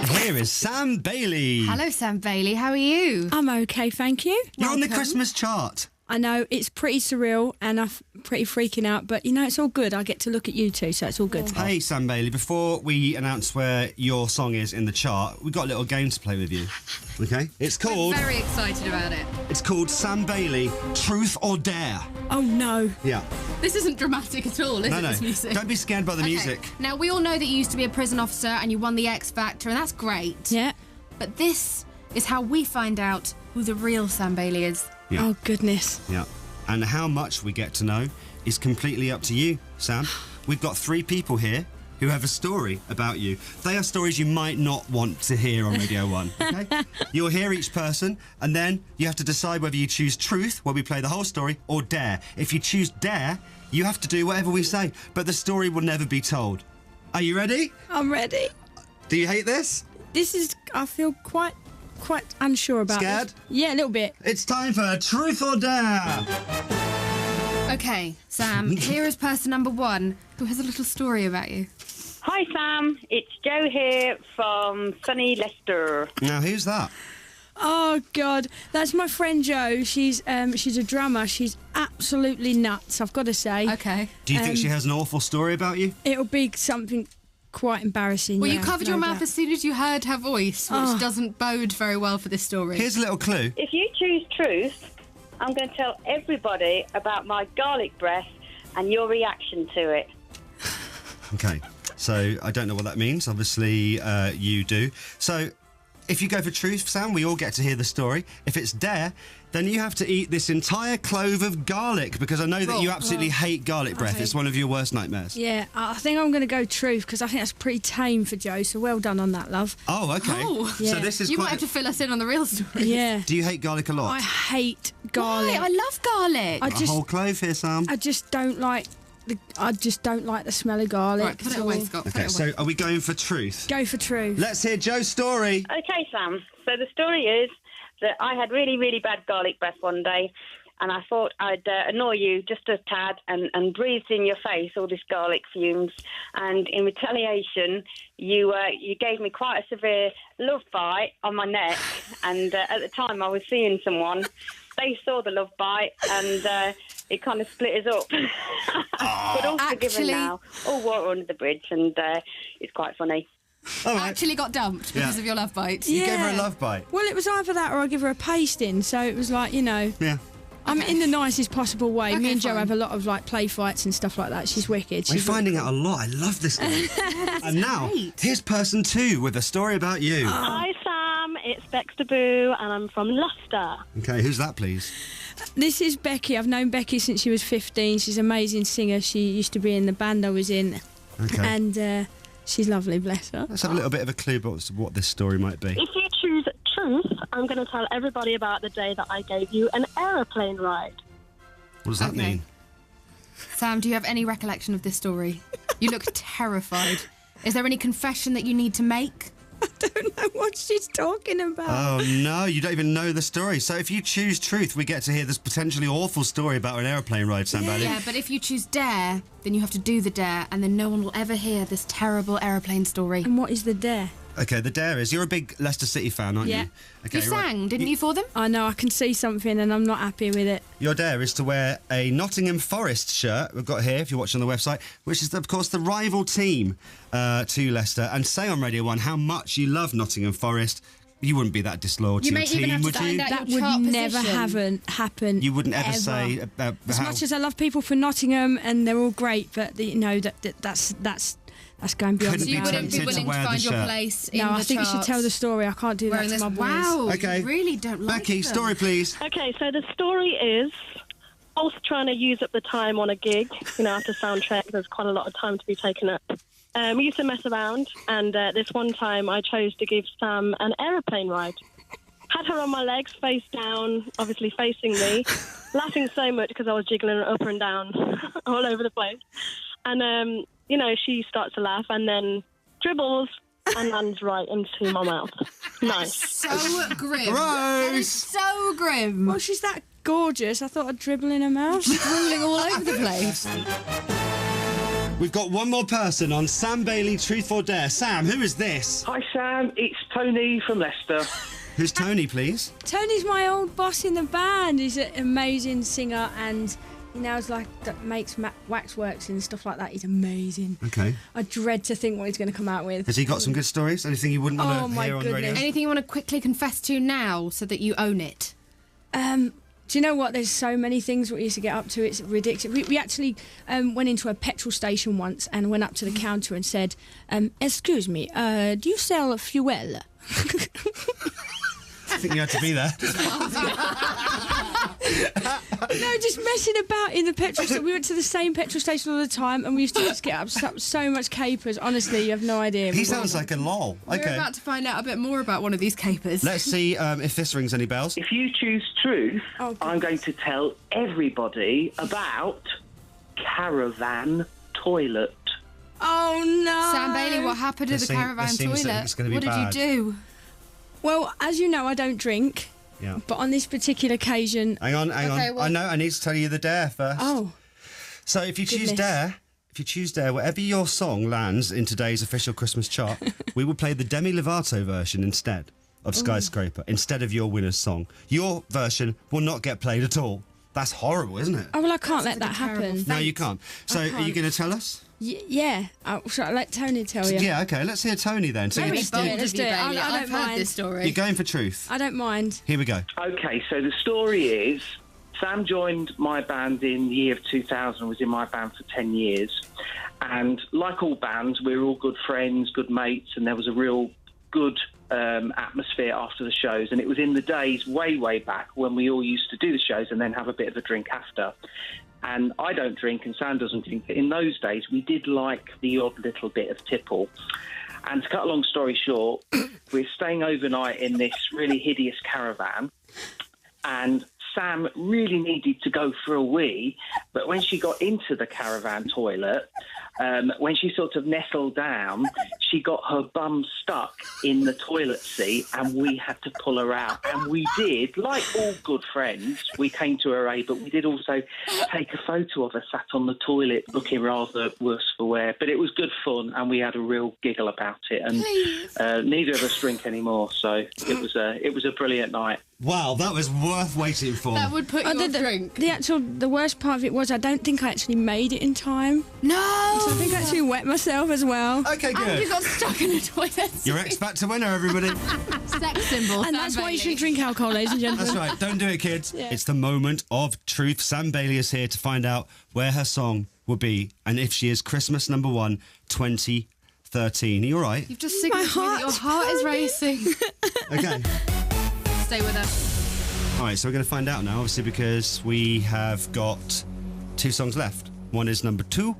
Here is Sam Bailey. Hello, Sam Bailey. How are you? I'm okay, thank you. You're on the Christmas chart. I know, it's pretty surreal and I'm pretty freaking out, but, you know, it's all good. I get to look at you two, so it's all good. Hey, Sam Bailey, before we announce where your song is in the chart, we've got a little game to play with you, OK? It's called... We're very excited about it. It's called Sam Bailey, Truth or Dare. Oh, no. Yeah. This isn't dramatic at all, is it, this music? Don't be scared by the music. Now, we all know that you used to be a prison officer and you won the X-Factor, and that's great. Yeah. But this is how we find out who the real Sam Bailey is. Yeah. Oh, goodness. Yeah. And how much we get to know is completely up to you, Sam. We've got 3 people here who have a story about you. They are stories you might not want to hear on Radio 1, OK? You'll hear each person, and then you have to decide whether you choose truth, where we play the whole story, or dare. If you choose dare, you have to do whatever we say, but the story will never be told. Are you ready? I'm ready. Do you hate this? This is... I feel quite unsure about Scared? this. Yeah, a little bit. It's time for Truth or Dare. OK, Sam, here is person number 1 who has a little story about you. Hi Sam, it's Jo here from sunny Leicester. Now, who's that? Oh, God. That's my friend Jo. She's a drummer. She's absolutely nuts, I've got to say. OK. Do you think she has an awful story about you? It'll be something quite embarrassing. Well, yeah, you covered no your mouth doubt. as soon as you heard her voice, which doesn't bode very well for this story. Here's a little clue. If you choose truth, I'm going to tell everybody about my garlic breath and your reaction to it. OK, so I don't know what that means. Obviously, you do. So if you go for truth, Sam, we all get to hear the story. If it's dare, then you have to eat this entire clove of garlic, because I know that you absolutely hate garlic breath. It's one of your worst nightmares. Yeah, I think I'm going to go truth, because I think that's pretty tame for Jo, so well done on that, love. Oh, OK. Oh. Yeah. So this is You quite... might have to fill us in on the real story. Yeah. Do you hate garlic a lot? I hate garlic. Why? I love garlic. I A whole clove here, Sam. I just don't like the smell of garlic. Right, put it at away, all. Scott. Put OK, it away. so are we going for truth? Go for truth. Let's hear Joe's story. Okay, Sam. So the story is that I had really, really bad garlic breath one day, and I thought I'd annoy you just a tad and breathed in your face all this garlic fumes. And in retaliation, you gave me quite a severe love bite on my neck. And at the time, I was seeing someone. They saw the love bite, and it kind of split us up. But all forgiven now. All water under the bridge, and it's quite funny. All right. Actually got dumped because of your love bite. You gave her a love bite. Well, it was either that or I give her a pasting, so it was like, you know... Yeah. I'm in the nicest possible way. Okay, Me and Jo fine. have a lot of like play fights and stuff like that. She's wicked. We're She's finding out a lot. I love this game. And now, here's person 2 with a story about you. Hi Sam, it's Baxter Boo and I'm from Leicester. OK, who's that, please? This is Becky. I've known Becky since she was 15. She's an amazing singer. She used to be in the band I was in. OK. And she's lovely, bless her. Let's have a little bit of a clue about what this story might be. If you choose truth, I'm going to tell everybody about the day that I gave you an aeroplane ride. What does that Okay. mean? Sam, do you have any recollection of this story? You look terrified. Is there any confession that you need to make? I don't know what she's talking about. Oh, no, you don't even know the story. So if you choose truth, we get to hear this potentially awful story about an aeroplane ride, Sam Bailey. Yeah, but if you choose dare, then you have to do the dare, and then no one will ever hear this terrible aeroplane story. And what is the dare? OK, the dare is, you're a big Leicester City fan, aren't Yeah. you? Okay, You sang, didn't you, for them? I know, I can see something and I'm not happy with it. Your dare is to wear a Nottingham Forest shirt, we've got here, if you're watching on the website, which is, of course, the rival team to Leicester, and say on Radio 1 how much you love Nottingham Forest. You wouldn't be that disloyal to You your may even team, have to would find you? out That your would chart never position. happen. You wouldn't ever say about As how... much as I love people for Nottingham and they're all great, but you know that's going beyond Couldn't So the you be bounds. wouldn't be tempted to willing to wear the find your shirt. place in No, the I think you should charts tell the story. I can't do wearing that to this. my boys. Wow, Okay. you really don't like Becky, them. story, please. Okay, so the story is I was trying to use up the time on a gig. You know, after sound check, there's quite a lot of time to be taken up. We used to mess around, and this one time I chose to give Sam an aeroplane ride. Had her on my legs, face down, obviously facing me, laughing so much because I was jiggling her up and down all over the place. And, you know, she starts to laugh and then dribbles and lands right into my mouth. Nice. So grim. That is so grim. Well, she's that gorgeous. I thought I'd dribble in her mouth. Drooling all over the place. We've got one more person on Sam Bailey, Truth or Dare. Sam, who is this? Hi Sam, it's Tony from Leicester. Who's Tony, please? Tony's my old boss in the band. He's an amazing singer and he now makes waxworks and stuff like that. He's amazing. Okay. I dread to think what he's going to come out with. Has he got some good stories? Anything you wouldn't want to hear on radio? Anything you want to quickly confess to now so that you own it? Do you know what? There's so many things we used to get up to. It's ridiculous. We actually went into a petrol station once and went up to the counter and said, "Excuse me, do you sell fuel?" I think you had to be there. No, just messing about in the petrol station. We went to the same petrol station all the time and we used to just get up so much capers. Honestly, you have no idea. He sounds like a lol. Okay. We're about to find out a bit more about one of these capers. Let's see if this rings any bells. If you choose truth, I'm going to tell everybody about caravan toilet. Oh, no. Sam Bailey, what happened to the caravan toilet? It's gonna be what bad. did you do? Well, as you know, I don't drink. Yeah. But on this particular occasion... Hang on. Well, I know, I need to tell you the dare first. Oh. So if you choose dare, wherever your song lands in today's official Christmas chart, we will play the Demi Lovato version instead of Skyscraper, instead of your winner's song. Your version will not get played at all. That's horrible, isn't it? Oh, well, I can't let that happen. No, you can't. So are you going to tell us? Yeah. Shall I let Tony tell you? Yeah, okay. Let's hear Tony then. So Very let's bold do- of let's you, do it. Bailey. I don't I've heard mind. this story. You're going for truth. I don't mind. Here we go. Okay, so the story is Sam joined my band in the year of 2000, was in my band for 10 years. And like all bands, we were all good friends, good mates, and there was a real good atmosphere after the shows. And it was in the days way back when we all used to do the shows and then have a bit of a drink after. And I don't drink and Sam doesn't drink, but in those days we did like the odd little bit of tipple. And to cut a long story short, we're staying overnight in this really hideous caravan, and Sam really needed to go for a wee, but when she got into the caravan toilet, when she sort of nestled down, she got her bum stuck in the toilet seat and we had to pull her out. And we did, like all good friends, we came to her aid, but we did also take a photo of her sat on the toilet looking rather worse for wear. But it was good fun and we had a real giggle about it. And neither of us drink anymore, so it was a brilliant night. Wow, that was worth waiting for. That would put you on drink. The worst part of it was I don't think I actually made it in time. No! So I think I actually wet myself as well. Okay, good. And you got stuck in the toilet. Your X-Factor winner, everybody. Sex symbol. And that's why you shouldn't drink alcohol, ladies and gentlemen. That's right. Don't do it, kids. Yeah. It's the moment of truth. Sam Bailey is here to find out where her song will be and if she is Christmas number 1, 2013. Are you all right? You've just signalled to me that your heart is racing. Okay. Stay with us. All right, so we're going to find out now, obviously, because we have got 2 songs left. One is number 2.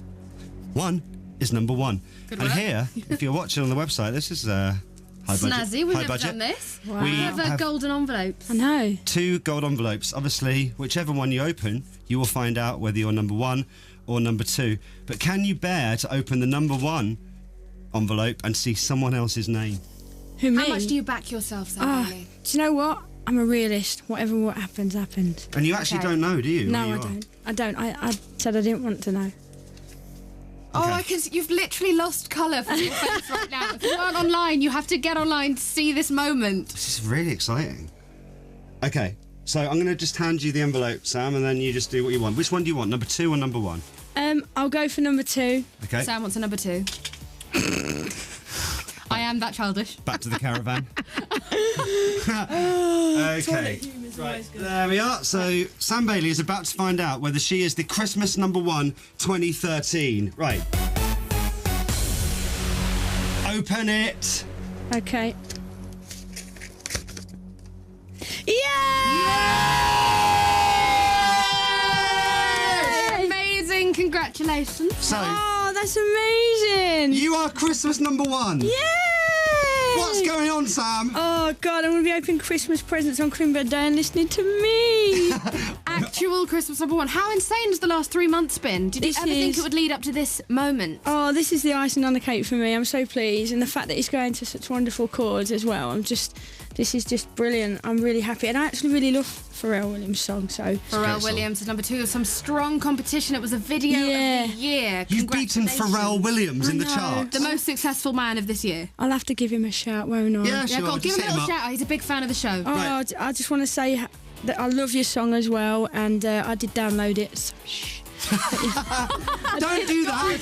One is number 1. Good and work. here, if you're watching on the website, this is high budget. Snazzy, we've high never budget. done this. Wow. We We have have golden envelopes. I know. 2 gold envelopes. Obviously, whichever one you open, you will find out whether you're number 1 or number 2. But can you bear to open the number 1 envelope and see someone else's name? Who, me? How much do you back yourself, Sam Bailey? Do you know what? I'm a realist. What happens, happens. And you actually Okay. don't know, do you? No, where I you are? don't. I don't. I said I didn't want to know. Oh, Okay. I can. You've literally lost colour from your face right now. If you aren't online, you have to get online to see this moment. This is really exciting. Okay, so I'm going to just hand you the envelope, Sam, and then you just do what you want. Which one do you want, number 2 or number 1? I'll go for number 2. Okay, Sam wants a number 2. I am that childish. back to the caravan. Okay, right, there we are. So Sam Bailey is about to find out whether she is the Christmas number 1, 2013. Right. Open it. Okay. Yay! Amazing! Congratulations. So, Oh, that's amazing! you are Christmas number 1. Yay! What's going on, Sam? Oh God, I'm going to be opening Christmas presents on Crimbo Day and listening to me. actual Christmas number 1. How insane has the last 3 months been? Did you ever think it would lead up to this moment? Oh, this is the icing on the cake for me. I'm so pleased, and the fact that it's going to such wonderful chords as well. This is just brilliant. I'm really happy, and I actually really love Pharrell Williams' song. So Pharrell Williams is number 2. Some strong competition. It was a video of the year. You've beaten Pharrell Williams in the charts. The most successful man of this year. I'll have to give him a shout, won't I? Yeah, sure. Go on, give him a little shout out. He's a big fan of the show. Oh, Right. I just want to say that I love your song as well, and I did download it. So shh. Don't do that.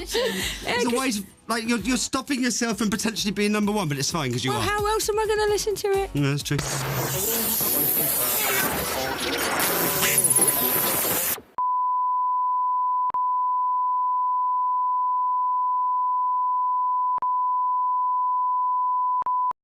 It's a waste. Like you're stopping yourself from potentially being number 1, but it's fine because you are. How else am I going to listen to it? No, that's true.